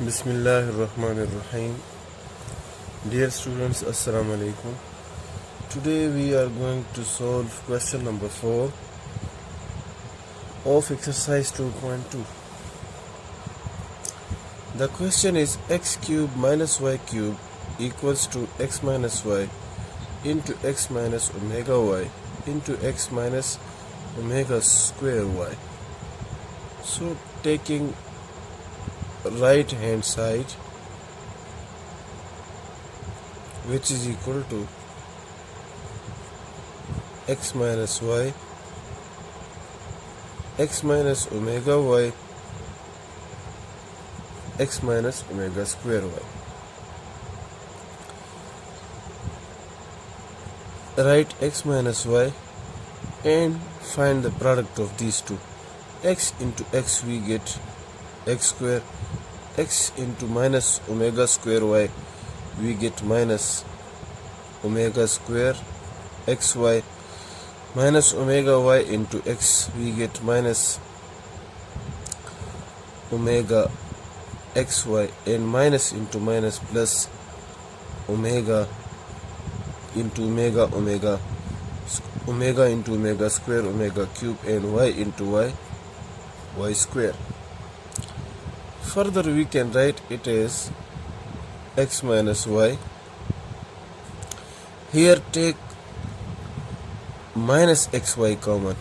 Bismillahirrahmanirrahim. Dear students, Assalamu alaikum. Today we are going to solve question number 4 of exercise 2.2. The question is x cube minus y cube equals to x minus y into x minus omega y into x minus omega square y. So taking right hand side, which is equal to x minus y, x minus omega y, x minus omega square y. Write x minus y and find the product of these two. X into x we get x square, x into minus omega square y we get minus omega square xy, minus omega y into x we get minus omega xy, and minus into minus plus omega into omega, omega into omega square, omega cube, and y into y square. Further we can write it as x minus y. Here take minus xy common,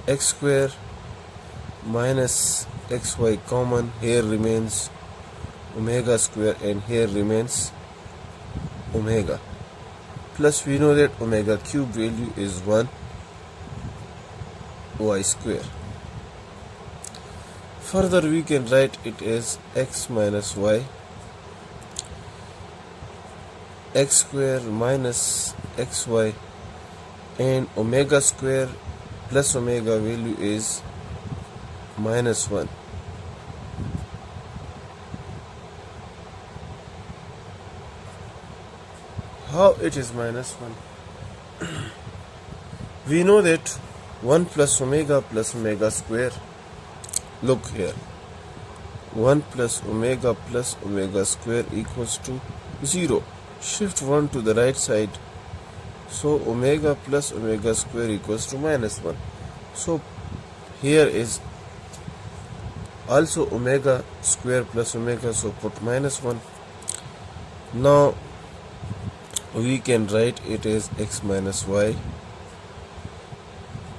x square minus xy common, here remains omega square and here remains omega, plus we know that omega cube value is 1 y square. Further we can write it as x minus y, x square minus xy, and omega square plus omega value is minus 1. How it is minus 1? We know that 1 plus omega square. Look here, 1 plus omega square equals to 0. Shift 1 to the right side, so omega plus omega square equals to minus 1. So here is also omega square plus omega, so put minus 1. Now we can write it as x minus y,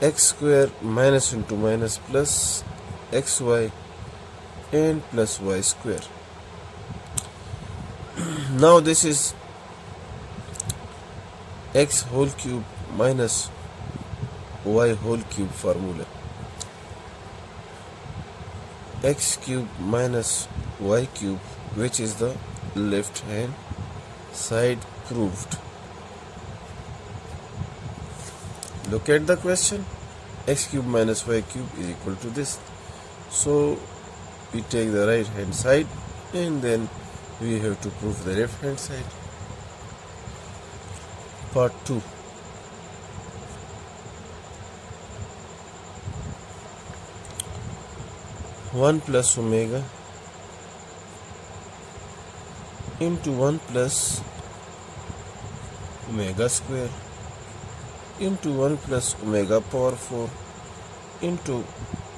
x square minus into minus plus xy and plus y square. Now this is x whole cube minus y whole cube formula. X cube minus y cube, which is the left hand side, proved. Look at the question. X cube minus y cube is equal to this. So we take the right hand side and then we have to prove the left hand side. Part 2. One plus omega into 1 plus omega square into 1 plus omega power 4 into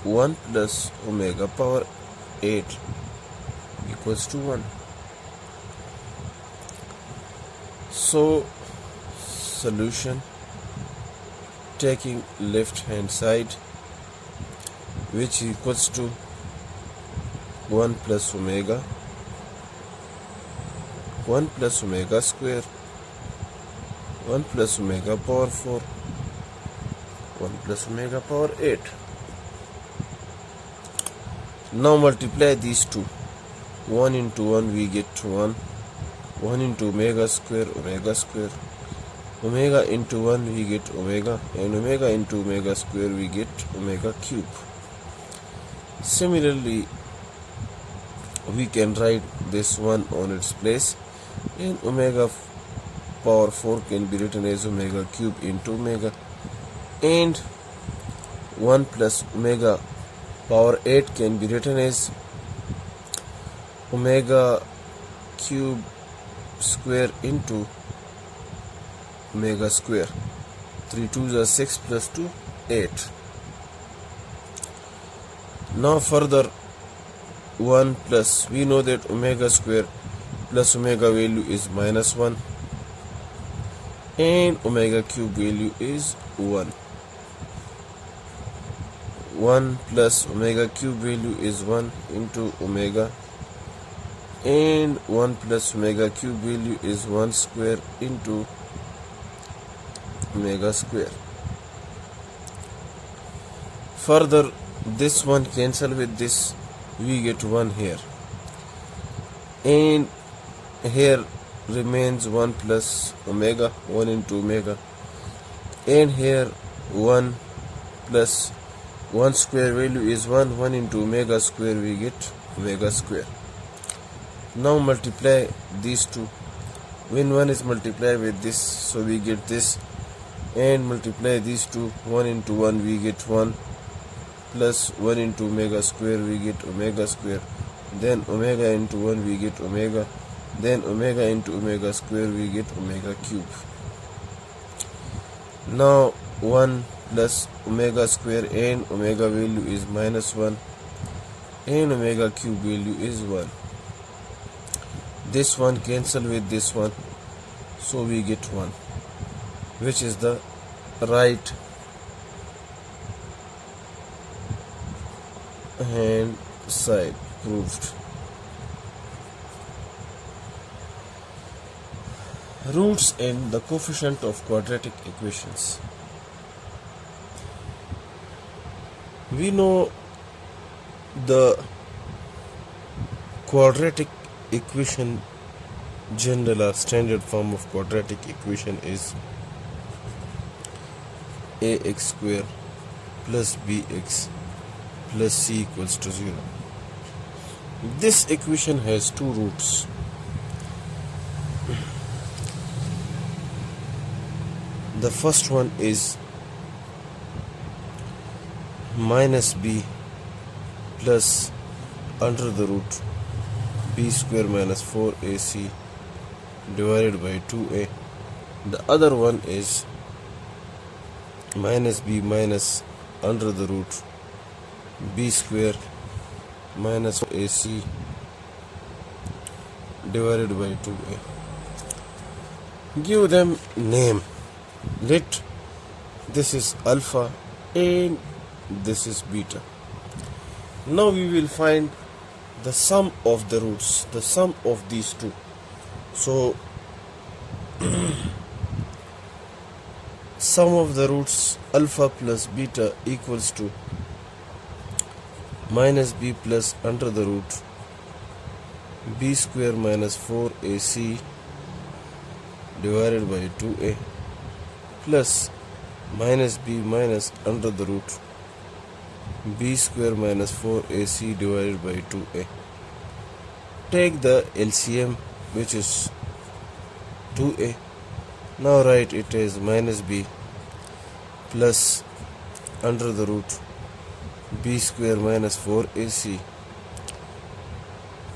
1 plus omega power 8 equals to 1. So solution, taking left hand side, which equals to 1 plus omega, 1 plus omega square, 1 plus omega power 4, 1 plus omega power 8. Now multiply these two. 1 into 1 we get 1. 1 into omega square, omega into 1 we get omega, and omega into omega square we get omega cube. Similarly, we can write this one on its place, and omega power 4 can be written as omega cube into omega, and 1 plus omega power 8 can be written as omega cube square into omega square. 3 2s are 6 plus 2 8. Now further 1 plus, we know that omega square plus omega value is minus 1 and omega cube value is 1. 1 plus omega cube value is 1 into omega, and 1 plus omega cube value is 1 square into omega square. Further this one cancel with this, we get 1 here, and here remains 1 plus omega, 1 into omega, and here 1 plus 1 square value is 1, 1 into omega square, we get omega square. Now multiply these two. When 1 is multiplied with this, so we get this, and multiply these two. 1 into 1 we get 1, plus 1 into omega square we get omega square, then omega into 1 we get omega, then omega into omega square we get omega cube. Now 1 plus omega square and omega value is minus 1 and omega cube value is 1. This one cancel with this one, so we get 1, which is the right hand side proved. Roots and the coefficient of quadratic equations. We know the quadratic equation, general or standard form of quadratic equation is ax square plus bx plus c equals to 0. This equation has two roots. The first one is minus b plus under the root b square minus 4ac divided by 2a. The other one is minus b minus under the root b square minus ac divided by 2a. Give them name. Let this is alpha and this is beta. Now we will find the sum of the roots, the sum of these two. So sum of the roots alpha plus beta equals to minus b plus under the root b square minus 4ac divided by 2a plus minus b minus under the root b square minus 4ac divided by 2a. Take the LCM, which is 2a. Now write it as minus b plus under the root b square minus 4ac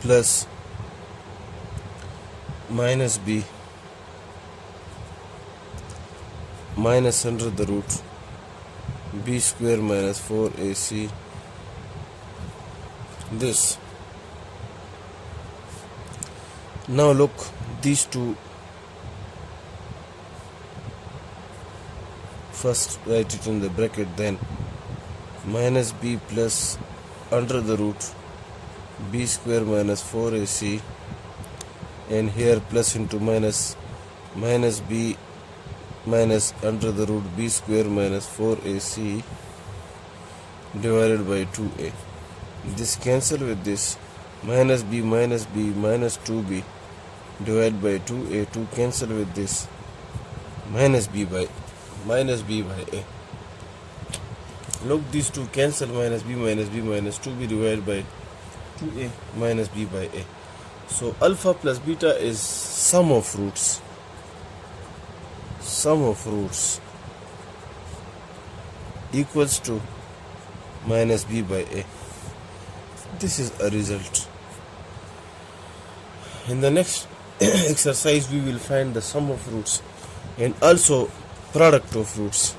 plus minus b minus under the root b square minus 4ac this. Now look, these two, first write it in the bracket, then minus b plus under the root b square minus 4ac, and here plus into minus, minus b minus under the root b square minus 4ac divided by 2a. This cancel with this, minus b minus 2b divided by 2a, 2 cancel with this, minus b by a. Look, these two cancel, minus b minus 2b divided by 2a minus b by a. So alpha plus beta is sum of roots. Sum of roots equals to minus b by a. This is a result. In the next exercise we will find the sum of roots and also product of roots.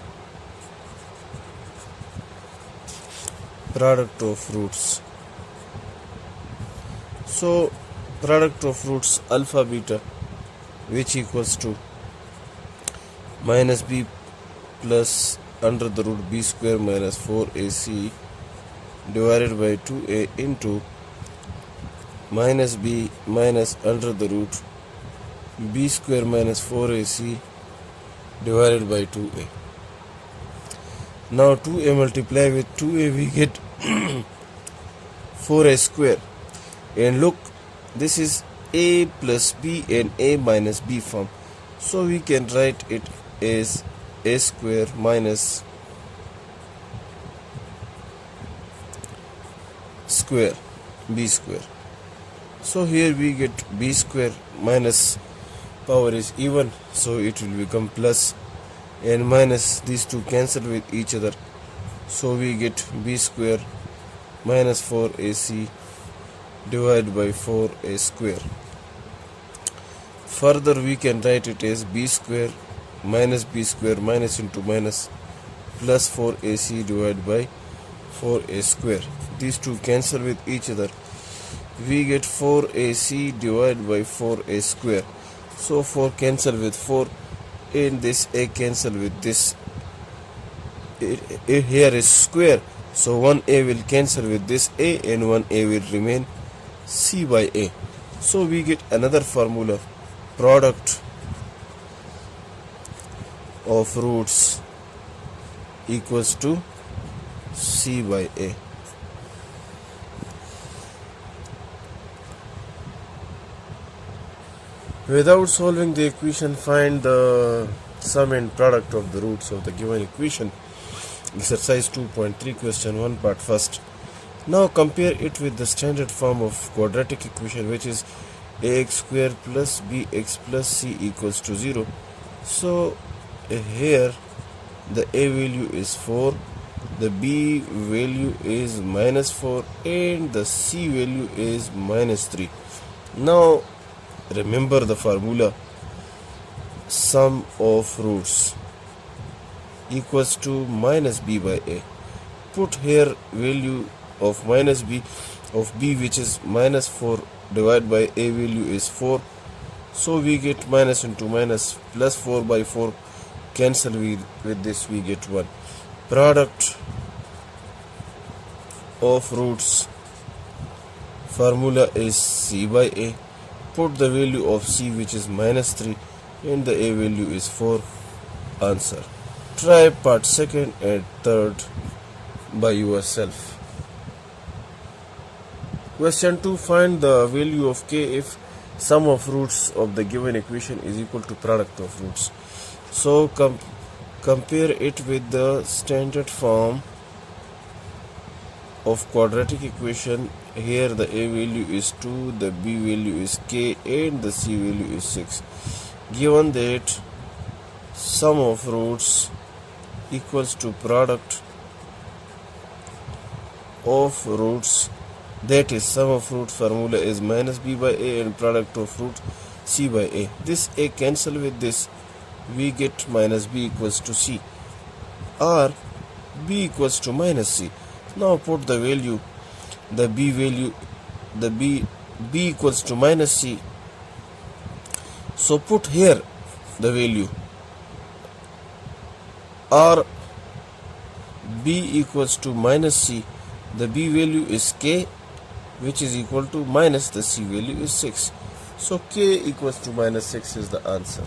So product of roots alpha beta, which equals to minus b plus under the root b square minus 4ac divided by 2a into minus b minus under the root b square minus 4ac divided by 2a. Now 2a multiply with 2a we get 4a square, and look, this is a plus b and a minus b form, so we can write it as a square minus square b square. So here we get b square minus power is even, so it will become plus, and minus, these two cancel with each other, so we get b square minus 4ac divided by 4a square. Further we can write it as b square minus into minus plus 4ac divided by 4a square. These two cancel with each other, we get 4ac divided by 4a square. So 4 cancel with 4, and this a cancel with this. Here is square, so 1a will cancel with this a, and 1a will remain c by a. So we get another formula, product of roots equals to c by a. Without solving the equation, find the sum and product of the roots of the given equation. Exercise 2.3, question 1, part first. Now compare it with the standard form of quadratic equation, which is ax square plus bx plus c equals to 0. So here the a value is 4, the b value is minus 4, and the c value is minus 3. Now remember the formula, sum of roots equals to minus b by a. Put here value of minus b of b, which is minus 4, divided by a value is 4, so we get minus into minus, plus 4 by 4 cancel with this, we get 1. Product of roots formula is c by a. Put the value of c, which is minus 3, and the a value is 4. Answer. Try part 2nd and 3rd by yourself. Question 2. Find the value of k if sum of roots of the given equation is equal to product of roots. So compare it with the standard form of quadratic equation. Here the a value is 2, the b value is k, and the c value is 6. Given that sum of roots equals to product of roots, that is sum of root formula is minus b by a and product of root c by a. This a cancel with this, we get minus b equals to c, or b equals to minus c. Now put the value, the b value, the b equals to minus c, so put here the value, or b equals to minus c, the b value is k, which is equal to minus the c value is 6, so k equals to minus 6 is the answer.